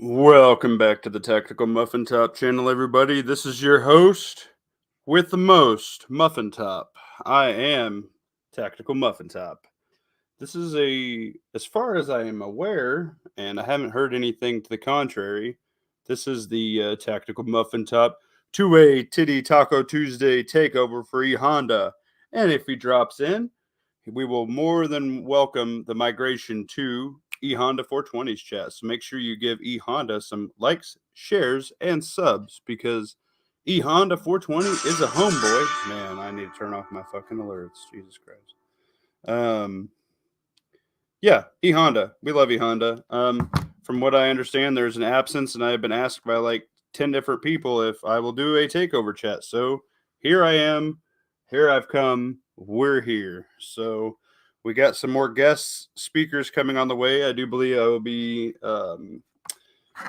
Welcome back to the Tactical Muffin Top channel, everybody. This is your host with the most, Muffin Top. I am Tactical Muffin Top. This is as far as I am aware, and I haven't heard anything to the contrary, this is the Tactical Muffin Top two-way Titty Taco Tuesday takeover for E-Honda. And if he drops in, we will more than welcome the migration to E-Honda 420's chat. So make sure you give E-Honda some likes, shares, and subs because E-Honda 420 is a homeboy. Man, I need to turn off my fucking alerts. Jesus Christ. Yeah, E-Honda. We love E-Honda. From what I understand, there's an absence, and I've been asked by like 10 different people if I will do a takeover chat. So here I am. Here I've come. We're here. So we got some more guest speakers coming on the way. I do believe I will be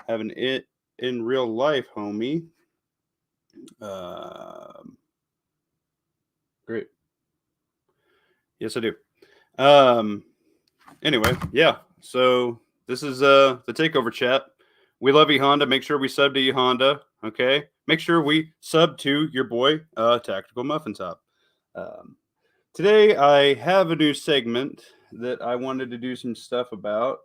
having it in real life, homie. Great. Yes, I do. Anyway, yeah. So this is the takeover chat. We love E-Honda. Make sure we sub to E-Honda. Okay. Make sure we sub to your boy, Tactical Muffin Top. Today I have a new segment that I wanted to do some stuff about.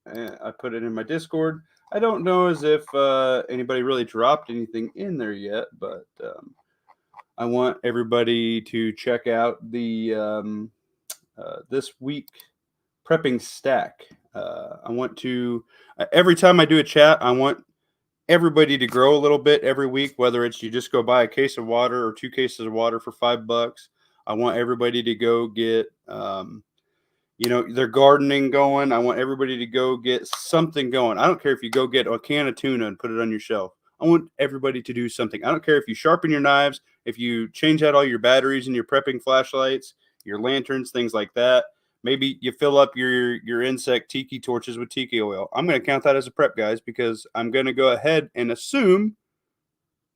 I put it in my Discord. I don't know as if anybody really dropped anything in there yet, but I want everybody to check out the this week prepping stack. I want to every time I do a chat, I want everybody to grow a little bit every week, whether it's you just go buy a case of water or 2 cases of water for $5. I want everybody to go get their gardening going. I want everybody to go get something going. I don't care if you go get a can of tuna and put it on your shelf. I want everybody to do something. I don't care if you sharpen your knives, if you change out all your batteries and your prepping flashlights, your lanterns, things like that. Maybe you fill up your insect tiki torches with tiki oil. I'm going to count that as a prep, guys, because I'm going to go ahead and assume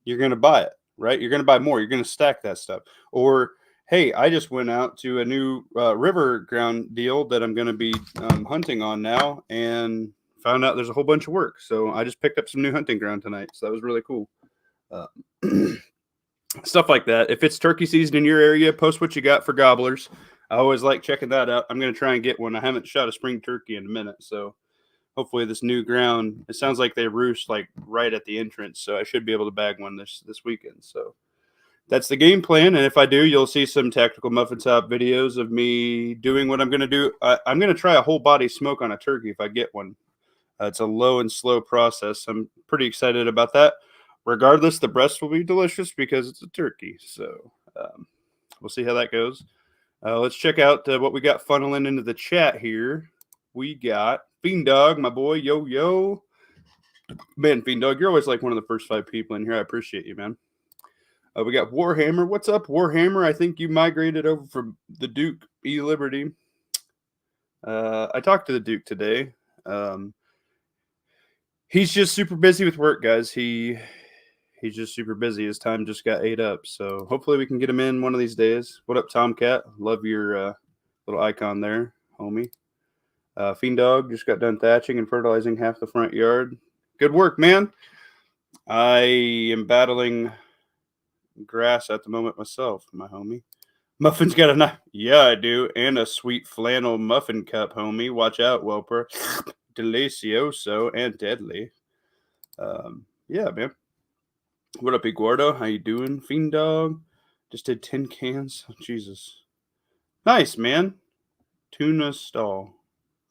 you're going to buy it, right? You're going to buy more. You're going to stack that stuff. Or, hey, I just went out to a new river ground deal that I'm going to be hunting on now and found out there's a whole bunch of work. So I just picked up some new hunting ground tonight. So that was really cool. Stuff like that. If it's turkey season in your area, post what you got for gobblers. I always like checking that out. I'm going to try and get one. I haven't shot a spring turkey in a minute, so hopefully this new ground, it sounds like they roost like right at the entrance, so I should be able to bag one this weekend. So that's the game plan, and if I do, you'll see some Tactical Muffin Top videos of me doing what I'm going to do. I'm going to try a whole body smoke on a turkey if I get one. It's a low and slow process. I'm pretty excited about that. Regardless, the breast will be delicious because it's a turkey, so we'll see how that goes. Let's check out what we got funneling into the chat here. We got Fiend Dog, my boy. Yo. Man, Fiend Dog, you're always like one of the first 5 people in here. I appreciate you, man. We got Warhammer. What's up, Warhammer? I think you migrated over from the Duke E Liberty. I talked to the Duke today. He's just super busy with work, guys. He's just super busy. His time just got ate up. So hopefully we can get him in one of these days. What up, Tomcat? Love your little icon there, homie. Fiend Dog just got done thatching and fertilizing half the front yard. Good work, man. I am battling grass at the moment myself, my homie. Muffin's got a knife. Yeah, I do. And a sweet flannel muffin cup, homie. Watch out, Welper. Delicioso and deadly. Yeah, man. What up, Eduardo? How you doing, Fiend Dog? Just did 10 cans. Oh, Jesus. Nice, man. Tuna stall.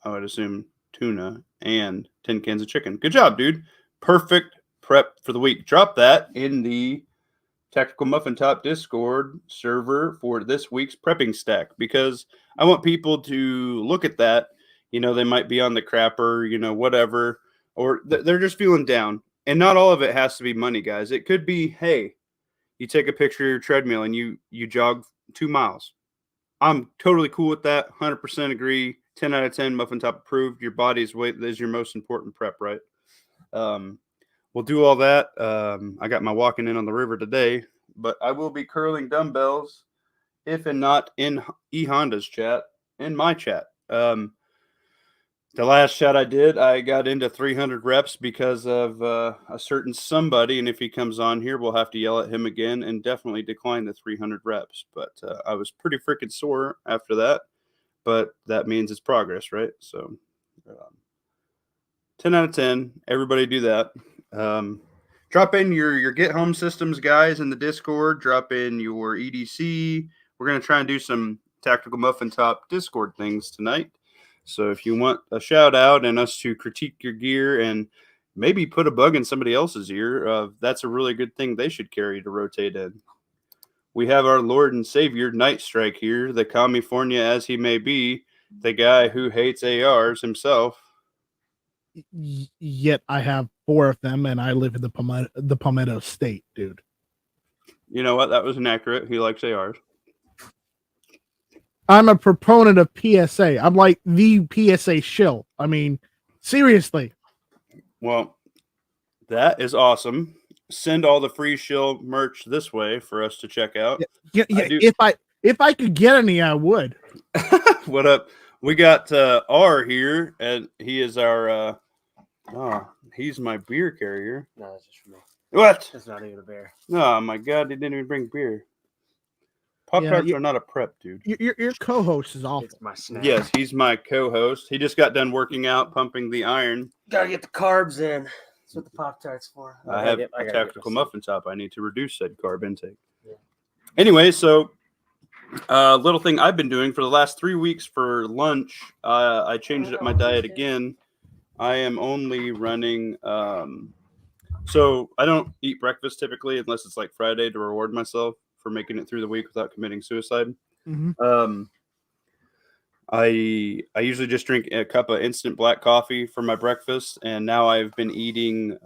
I would assume tuna and 10 cans of chicken. Good job, dude. Perfect prep for the week. Drop that in the Tactical Muffin Top Discord server for this week's prepping stack because I want people to look at that. You know, they might be on the crapper, whatever, or they're just feeling down. And not all of it has to be money, guys. It could be, hey, you take a picture of your treadmill and you jog 2 miles. I'm totally cool with that. 100% agree. 10 out of 10, Muffin Top approved. Your body's weight is your most important prep, right? We'll do all that. I got my walking in on the river today, but I will be curling dumbbells, if and not in E-Honda's chat, in my chat. The last shot I did, I got into 300 reps because of a certain somebody, and if he comes on here, we'll have to yell at him again and definitely decline the 300 reps. But I was pretty freaking sore after that, but that means it's progress, right? So 10 out of 10. Everybody do that. Drop in your Get Home Systems guys in the Discord. Drop in your EDC. We're going to try and do some Tactical Muffin Top Discord things tonight. So if you want a shout out and us to critique your gear and maybe put a bug in somebody else's ear, that's a really good thing they should carry to rotate in. We have our Lord and Savior Night Strike here, the California as he may be, the guy who hates ARs himself. Yet I have 4 of them, and I live in the Palmetto State, dude. You know what? That was inaccurate. He likes ARs. I'm a proponent of PSA. I'm like the PSA shill. I mean, seriously. Well, that is awesome. Send all the free shill merch this way for us to check out. Yeah. If I could get any, I would. What up? We got R here, and he is our. He's my beer carrier. No, that's just for me. What? That's not even a beer. Oh my god, he didn't even bring beer. Pop-Tarts are not a prep, dude. Your co-host is awful. It's my snack. Yes, he's my co-host. He just got done working out, pumping the iron. Gotta get the carbs in. That's what the Pop-Tarts for. I have a tactical muffin top. I need to reduce said carb intake. Yeah. Anyway, so little thing I've been doing for the last 3 weeks for lunch, I changed up my diet again. I am only running, so I don't eat breakfast typically unless it's like Friday to reward myself for making it through the week without committing suicide. Mm-hmm. I usually just drink a cup of instant black coffee for my breakfast, and now I've been eating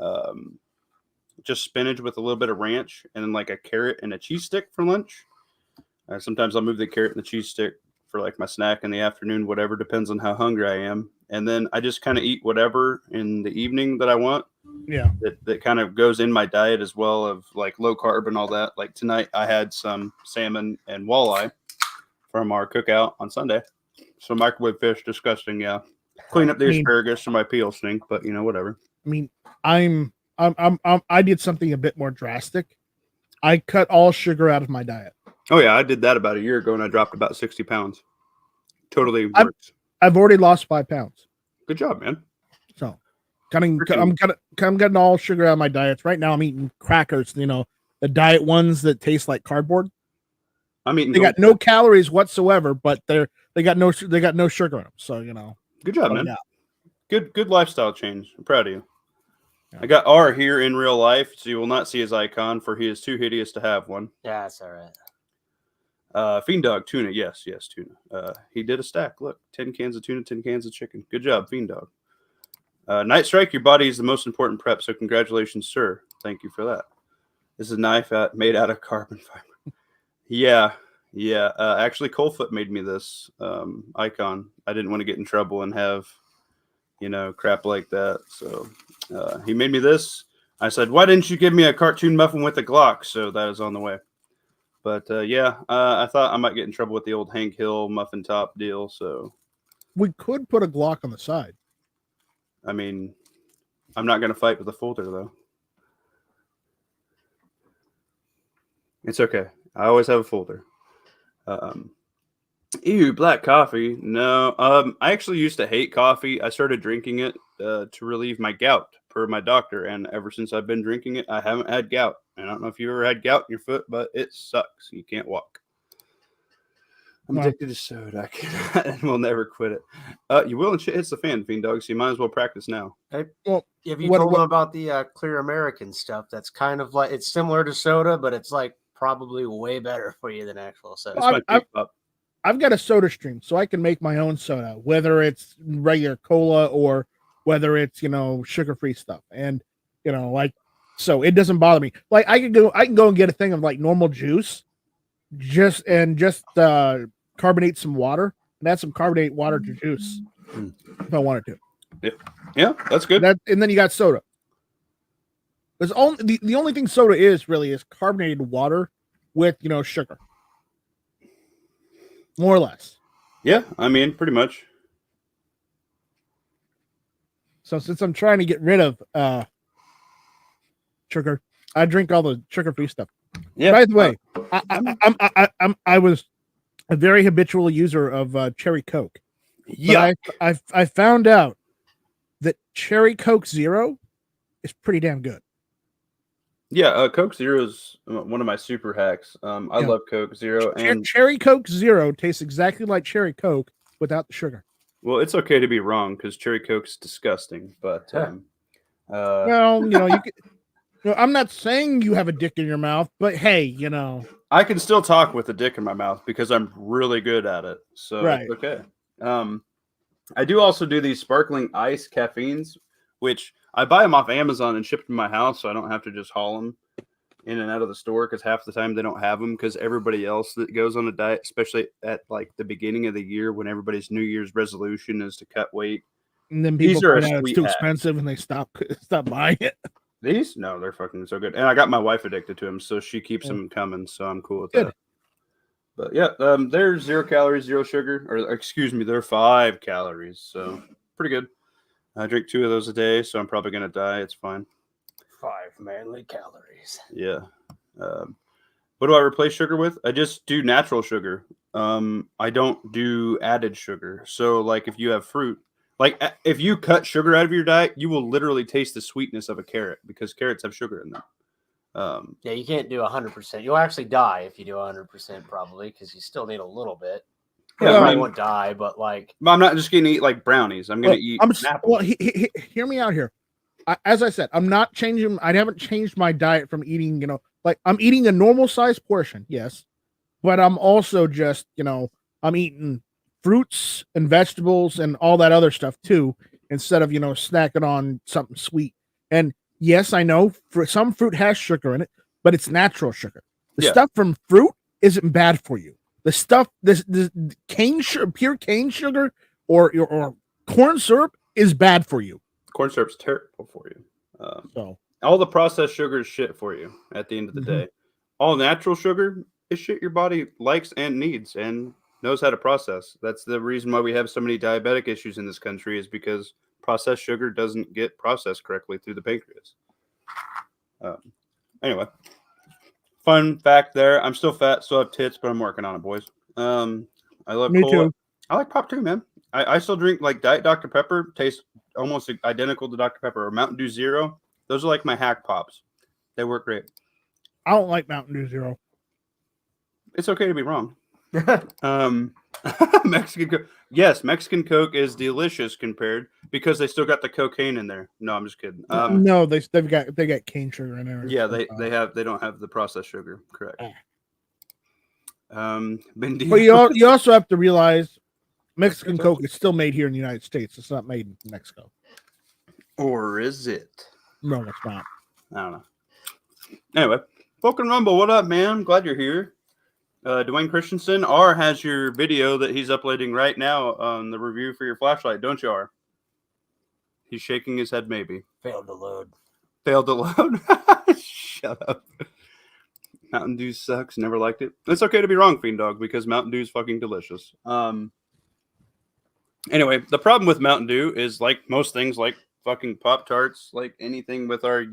just spinach with a little bit of ranch and then like a carrot and a cheese stick for lunch. Sometimes I'll move the carrot and the cheese stick for like my snack in the afternoon, whatever, depends on how hungry I am. And then I just kind of eat whatever in the evening that I want. Yeah. That kind of goes in my diet as well, of like low carb and all that. Like tonight I had some salmon and walleye from our cookout on Sunday. So microwave fish, disgusting. Yeah. Clean up the asparagus so my peel stink, but you know, whatever. I mean, I did something a bit more drastic. I cut all sugar out of my diet. Oh yeah, I did that about a year ago and I dropped about 60 pounds. Totally works. I've already lost 5 pounds. Good job, man. So I'm getting all sugar out of my diets. Right now I'm eating crackers, you know, the diet ones that taste like cardboard. I'm eating. They got no calories whatsoever, but they got no sugar in them. So, you know. Good job, man. Yeah. Good lifestyle change. I'm proud of you. Yeah. I got R here in real life, so you will not see his icon, for he is too hideous to have one. Yeah, that's all right. Fiend Dog tuna, yes, tuna. He did a stack. Look, 10 cans of tuna, 10 cans of chicken. Good job, Fiend Dog. Night Strike, your body is the most important prep, so congratulations, sir. Thank you for that. This is a knife made out of carbon fiber. Yeah. Actually, Coldfoot made me this icon. I didn't want to get in trouble and have, crap like that. So he made me this. I said, why didn't you give me a cartoon muffin with a Glock? So that is on the way. But I thought I might get in trouble with the old Hank Hill muffin top deal. So we could put a Glock on the side. I mean, I'm not going to fight with a folder, though. It's okay. I always have a folder. Ew, black coffee. No, I actually used to hate coffee. I started drinking it to relieve my gout, per my doctor. And ever since I've been drinking it, I haven't had gout. I don't know if you ever had gout in your foot, but it sucks. You can't walk. I'm addicted to soda. I cannot and will never quit it. You will and shit hits the fan, Fiend Dog, so you might as well practice now. Hey, well, have you told them about the Clear American stuff? That's kind of like, it's similar to soda, but it's like probably way better for you than actual soda. I've got a soda stream, so I can make my own soda, whether it's regular cola or whether it's, sugar-free stuff. And, so it doesn't bother me. Like I can go and get a thing of like normal juice, just carbonate some water and add some carbonated water to juice if I wanted to. Yeah, that's good. And then you got soda. There's only the only thing soda is carbonated water with sugar. More or less. Yeah, I mean, pretty much. So since I'm trying to get rid of sugar, I drink all the sugar-free stuff. Yeah. By the way, I was a very habitual user of Cherry Coke. Yeah. But I found out that Cherry Coke Zero is pretty damn good. Yeah, Coke Zero is one of my super hacks. I love Coke Zero, and Cherry Coke Zero tastes exactly like Cherry Coke without the sugar. well, it's okay to be wrong because Cherry Coke's disgusting. But well, you could. I'm not saying you have a dick in your mouth, but hey, I can still talk with a dick in my mouth because I'm really good at it. So right. It's okay. I do also do these sparkling ice caffeines, which I buy them off Amazon and ship to my house, so I don't have to just haul them in and out of the store because half the time they don't have them because everybody else that goes on a diet, especially at like the beginning of the year when everybody's New Year's resolution is to cut weight. And then people find out it's too expensive and they stop buying it. These? No, they're fucking so good. And I got my wife addicted to them, so she keeps them coming, so I'm cool with that. But yeah, they're 0 calories, 0 sugar, or excuse me, they're 5 calories, so pretty good. I drink 2 of those a day, so I'm probably gonna die. It's fine. 5 manly calories. Yeah. What do I replace sugar with? I just do natural sugar. I don't do added sugar. So like if you have fruit, like if you cut sugar out of your diet, you will literally taste the sweetness of a carrot because carrots have sugar in them. Yeah, you can't do 100%. You'll actually die if you do 100% probably because you still need a little bit. Yeah, I won't die, but like I'm not just going to eat like brownies. I'm going to eat apples. Well, hear me out here. As I said, I'm not changing. I haven't changed my diet from eating. Like I'm eating a normal size portion, yes, but I'm also just I'm eating fruits and vegetables and all that other stuff too, instead of snacking on something sweet. And yes, I know some fruit has sugar in it, but it's natural sugar. The stuff from fruit isn't bad for you. The stuff, this cane sugar, pure cane sugar or corn syrup is bad for you. Corn syrup's terrible for you. So all the processed sugar is shit for you at the end of the day. All natural sugar is shit your body likes and needs and knows how to process. That's the reason why we have so many diabetic issues in this country is because processed sugar doesn't get processed correctly through the pancreas. Anyway, fun fact there. I'm still fat, still have tits, but I'm working on it, boys. I love Me cola. too. I like pop too, man. I still drink like Diet Dr. Pepper. Tastes almost identical to Dr. Pepper or Mountain Dew Zero. Those are like my hack pops. They work great. I don't like Mountain Dew Zero. It's okay to be wrong. Mexican Coke. Yes, Mexican Coke is delicious compared because they still got the cocaine in there. No, I'm just kidding. No, they got cane sugar in there. Yeah, they don't have the processed sugar. Correct. But you also have to realize Mexican Coke is still made here in the United States. It's not made in Mexico. Or is it? No, it's not. I don't know. Anyway, Vulcan Rumble, what up, man? Glad you're here. Dwayne Christensen, R has your video that he's uploading right now on the review for your flashlight, don't you, R? He's shaking his head, maybe. Failed to load. Failed to load? Shut up. Mountain Dew sucks. Never liked it. It's okay to be wrong, Fiend Dog, because Mountain Dew is fucking delicious. Anyway, the problem with Mountain Dew is like most things, like fucking Pop-Tarts, like anything with our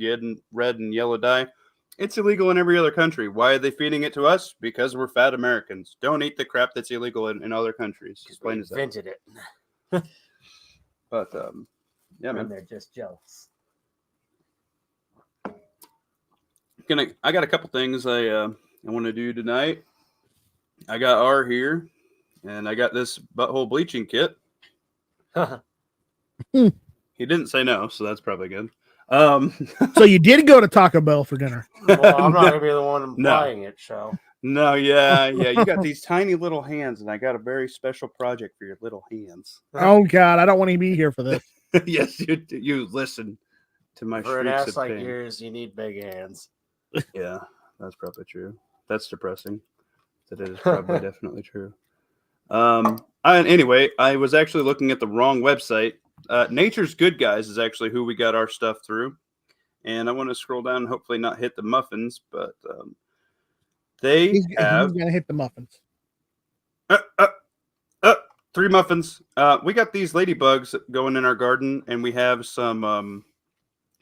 red and yellow dye, it's illegal in every other country. Why are they feeding it to us? Because we're fat Americans. Don't eat the crap that's illegal in other countries. Explain as that. Invented it. But yeah, man. And they're just jealous. I got a couple things I want to do tonight. I got R here, and I got this butthole bleaching kit. He didn't say no, so that's probably good. So you did go to Taco Bell for dinner? Well, I'm not gonna be the one buying it, so. No, yeah. You got these tiny little hands, and I got a very special project for your little hands. Oh God, I don't want to be here for this. Yes, you listen to my. For an ass like yours, you need big hands. Yeah, that's probably true. That's depressing. That is probably definitely true. Anyway, I was actually looking at the wrong website. Nature's Good Guys is actually who we got our stuff through. And I want to scroll down and hopefully not hit the muffins, but he's going to hit the muffins. 3 muffins. We got these ladybugs going in our garden, and we have some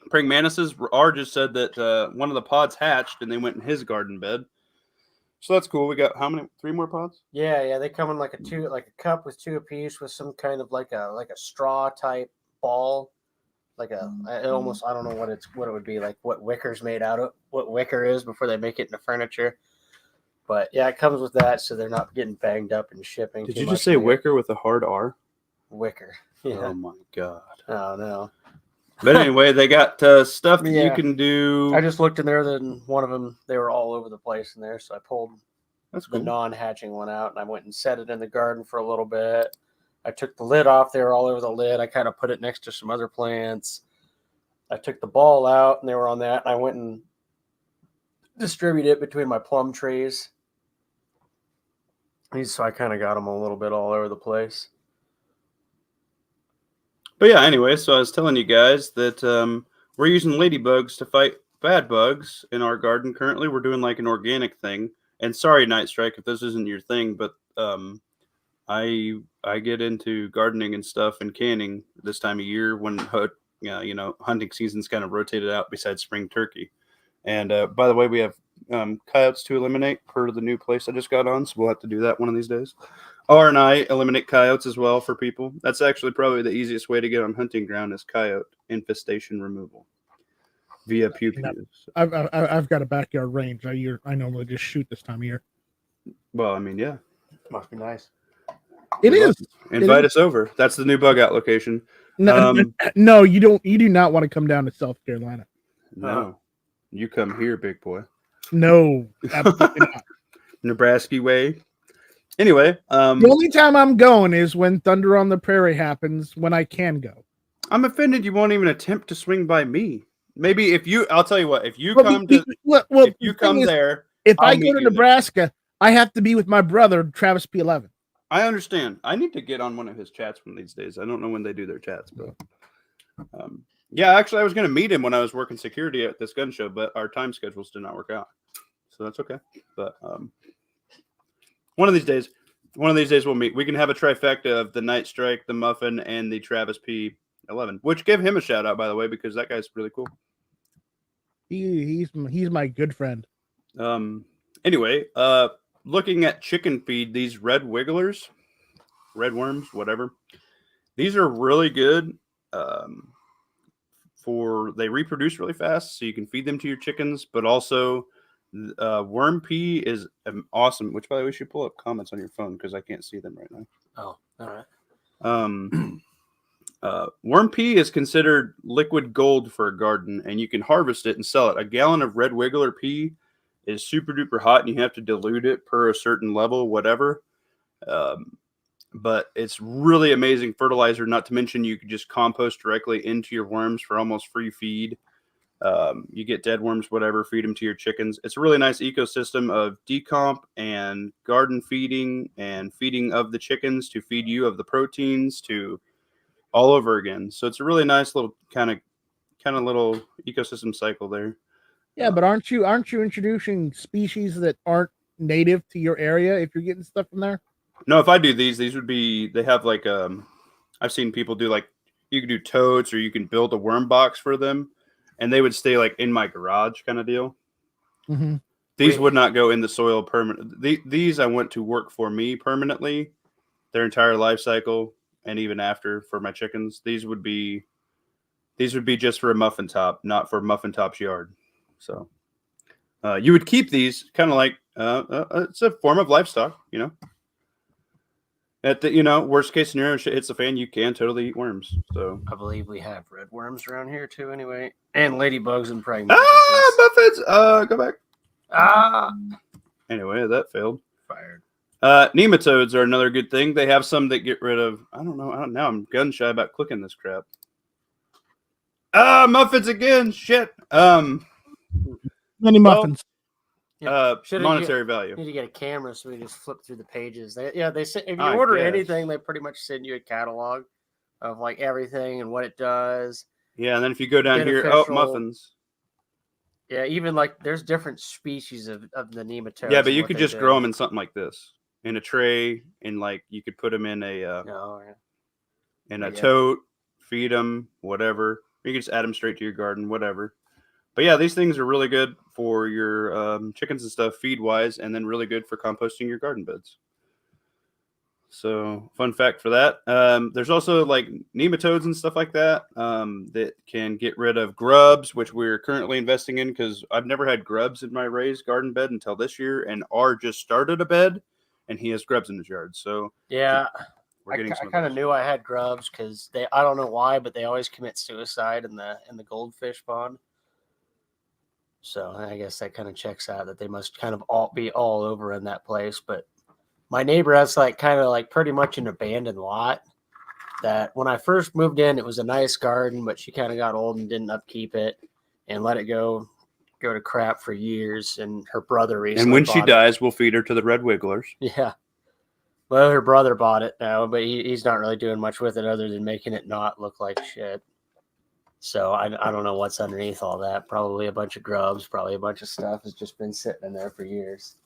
praying mantises. R just said that one of the pods hatched, and they went in his garden bed. So that's cool. We got how many? 3 more pods? Yeah. They come in like a cup with 2 apiece with some kind of like a straw type ball. Like I don't know what it would be like, what wicker's made out of, what wicker is before they make it into furniture. But yeah, it comes with that, so they're not getting banged up and shipping. Did you just say wicker with a hard R? Wicker. Yeah. Oh my god. Oh no. But anyway, they got stuff that you can do. I just looked in there, then one of them, they were all over the place in there, so I pulled the non-hatching one out, and I went and set it in the garden for a little bit. I took the lid off. They were all over the lid. I kind of put it next to some other plants. I took the ball out, and they were on that, and I went and distributed it between my plum trees. So I kind of got them a little bit all over the place. But yeah, anyway, so I was telling you guys that we're using ladybugs to fight bad bugs in our garden. Currently, we're doing like an organic thing. And sorry, Night Strike, if this isn't your thing, but I get into gardening and stuff and canning this time of year when hunting season's kind of rotated out besides spring turkey. And by the way, we have coyotes to eliminate per the new place I just got on, so we'll have to do that one of these days. R and I eliminate coyotes as well for people. That's actually probably the easiest way to get on hunting ground is coyote infestation removal via pew-pews. I've got a backyard range. I normally just shoot this time of year. Well, I mean, yeah, must be nice. It is. Invite us over. That's the new bug out location. No, you don't. You do not want to come down to South Carolina. No, you come here, big boy. No, absolutely not. Nebraska way. Anyway, the only time I'm going is when Thunder on the Prairie happens, when I can go. I'm offended you won't even attempt to swing by me. Maybe if you, I'll tell you what, if you come to, if you come there, if I go to Nebraska, I have to be with my brother, Travis P11. I understand. I need to get on one of his chats one of these days. I don't know when they do their chats, but yeah, actually, I was going to meet him when I was working security at this gun show, but our time schedules did not work out. So that's okay. But one of these days we'll meet. We can have a trifecta of the Night Strike, the Muffin, and the Travis P11, which give him a shout out, by the way, because that guy's really cool. He's my good friend. Anyway, looking at chicken feed, these red wigglers, red worms, whatever. These are really good. They reproduce really fast, so you can feed them to your chickens, but also worm pea is awesome, which by the way, we should pull up comments on your phone because I can't see them right now. Oh, all right. Worm pea is considered liquid gold for a garden, and you can harvest it and sell it. A gallon of red wiggler pea is super duper hot, and you have to dilute it per a certain level, whatever. But it's really amazing fertilizer, not to mention you could just compost directly into your worms for almost free feed. You get dead worms, whatever, feed them to your chickens. It's a really nice ecosystem of decomp and garden feeding and feeding of the chickens to feed you of the proteins to all over again. So it's a really nice little kind of little ecosystem cycle there. Yeah, but aren't you introducing species that aren't native to your area if you're getting stuff from there? No, if I do these would be, they have like, I've seen people do like, you can do toads or you can build a worm box for them and they would stay like in my garage kind of deal. Mm-hmm. These would not go in the soil permanent. These I want to work for me permanently, their entire life cycle. And even after for my chickens, these would be just for a muffin top, not for Muffin Top's yard. So you would keep these kind of like, it's a form of livestock, you know. At the worst case scenario, shit hits the fan, you can totally eat worms. So I believe we have red worms around here too, anyway, and ladybugs and praying mantises. Muffins! Go back. Anyway, that failed. Fired. Nematodes are another good thing. They have some that get rid of. I don't know. Now I'm gun shy about clicking this crap. Muffins again. Shit. Many muffins. Monetary value. Need to get a camera so we just flip through the pages. They say if you order anything, they pretty much send you a catalog of like everything and what it does. Yeah, and then if you go down here, muffins. Yeah, even like there's different species of the nematode. Yeah, but you could just grow them in something like this, in a tray, and like you could put them in a Yeah. tote, feed them, whatever. You can just add them straight to your garden, whatever. But yeah, these things are really good for your chickens and stuff, feed wise, and then really good for composting your garden beds. So, fun fact for that. There's also like nematodes and stuff like that that can get rid of grubs, which we're currently investing in because I've never had grubs in my raised garden bed until this year. And R just started a bed, and he has grubs in his yard. So yeah, we're getting I some. kind of knew I had grubs because I don't know why, but they always commit suicide in the goldfish pond. So I guess that kind of checks out that they must kind of be all over in that place. But my neighbor has like kind of like pretty much an abandoned lot that when I first moved in, it was a nice garden, but she kind of got old and didn't upkeep it and let it go to crap for years. And her brother recently And when she bought dies, we'll feed her to the red wigglers. it. Yeah. Well, her brother bought it now, but he's not really doing much with it other than making it not look like shit. So I don't know what's underneath all that. Probably a bunch of grubs, probably a bunch of stuff has just been sitting in there for years.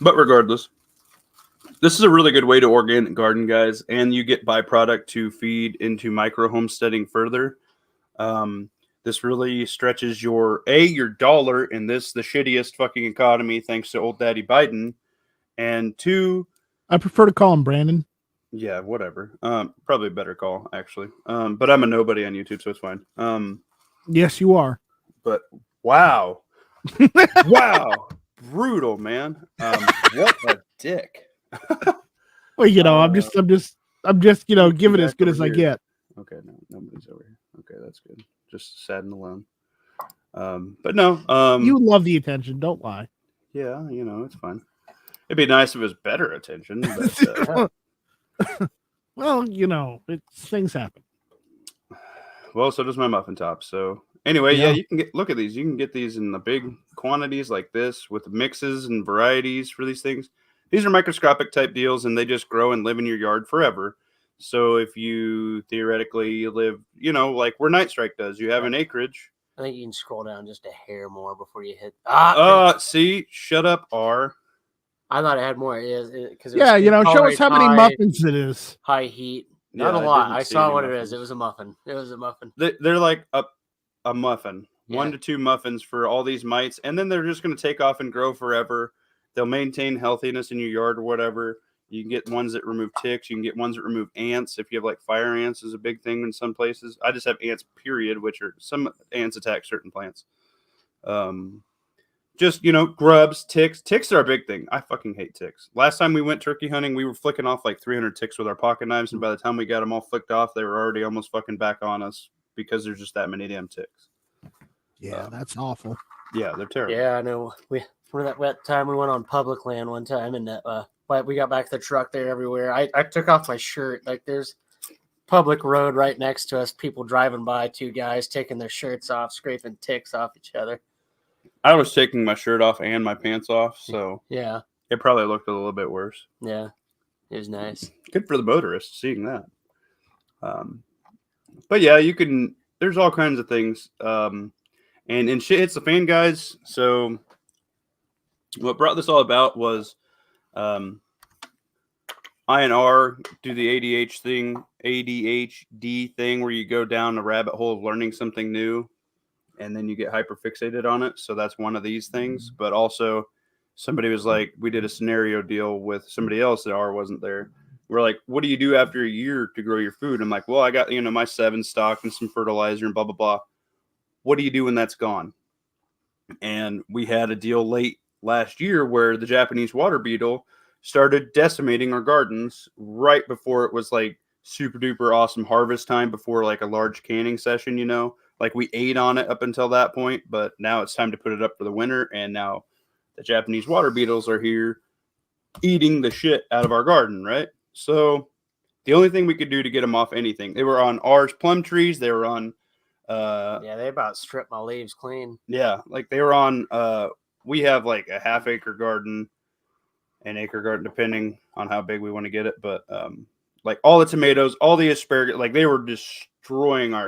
But regardless, this is a really good way to organic garden, guys, and you get byproduct to feed into micro homesteading further. This really stretches your dollar in the shittiest fucking economy, thanks to old daddy Biden, and two, I prefer to call him Brandon. yeah, whatever. Probably a better call actually. But I'm a nobody on YouTube, so it's fine. Yes, you are. But wow, wow, brutal, man. What a dick. Well, I'm just give it as good as I get. Okay, no, nobody's over here. Okay, that's good. Just sad and alone. But no, you love the attention, don't lie. Yeah, it's fine. It'd be nice if it was better attention. But, well, things happen. Well, so does my muffin top. So anyway, yeah, you can look at these. You can get these in the big quantities like this with mixes and varieties for these things. These are microscopic type deals, and they just grow and live in your yard forever. So if you theoretically live, like where Night Strike does, you have an acreage. I think you can scroll down just a hair more before you hit. See, shut up, R. I thought it had more. Show us how many muffins it is. High heat. Not a lot. I saw what muffins. It is. It was a muffin. It was a muffin. They're like a muffin. Yeah. 1 to 2 muffins for all these mites, and then they're just going to take off and grow forever. They'll maintain healthiness in your yard or whatever. You can get ones that remove ticks. You can get ones that remove ants. If you have like fire ants is a big thing in some places. I just have ants, period, which are some ants attack certain plants. Just, grubs, ticks. Ticks are a big thing. I fucking hate ticks. Last time we went turkey hunting, we were flicking off like 300 ticks with our pocket knives. And by the time we got them all flicked off, they were already almost fucking back on us because there's just that many damn ticks. Yeah, that's awful. Yeah, they're terrible. Yeah, I know. That time we went on public land one time and we got back to the truck there everywhere. I took off my shirt. Like there's public road right next to us. People driving by, 2 guys taking their shirts off, scraping ticks off each other. I was taking my shirt off and my pants off, so yeah, it probably looked a little bit worse. Yeah, it was nice. Good for the motorists seeing that. But yeah, you can. There's all kinds of things, and shit hits the fan, guys. So what brought this all about was, I and R do the ADHD thing, where you go down the rabbit hole of learning something new. And then you get hyper fixated on it. So that's one of these things. But also somebody was like, we did a scenario deal with somebody else that R wasn't there. We're like, what do you do after a year to grow your food? I'm like, well, I got, my 7 stock and some fertilizer and blah, blah, blah. What do you do when that's gone? And we had a deal late last year where the Japanese water beetle started decimating our gardens right before it was like super duper awesome harvest time, before like a large canning session, Like we ate on it up until that point, but now it's time to put it up for the winter. And now the Japanese water beetles are here eating the shit out of our garden, right? So the only thing we could do to get them off anything, they were on ours plum trees. They were on, they about stripped my leaves clean. Yeah. Like they were on, we have like a half-acre garden, an acre garden, depending on how big we want to get it. But, like all the tomatoes, all the asparagus, like they were destroying our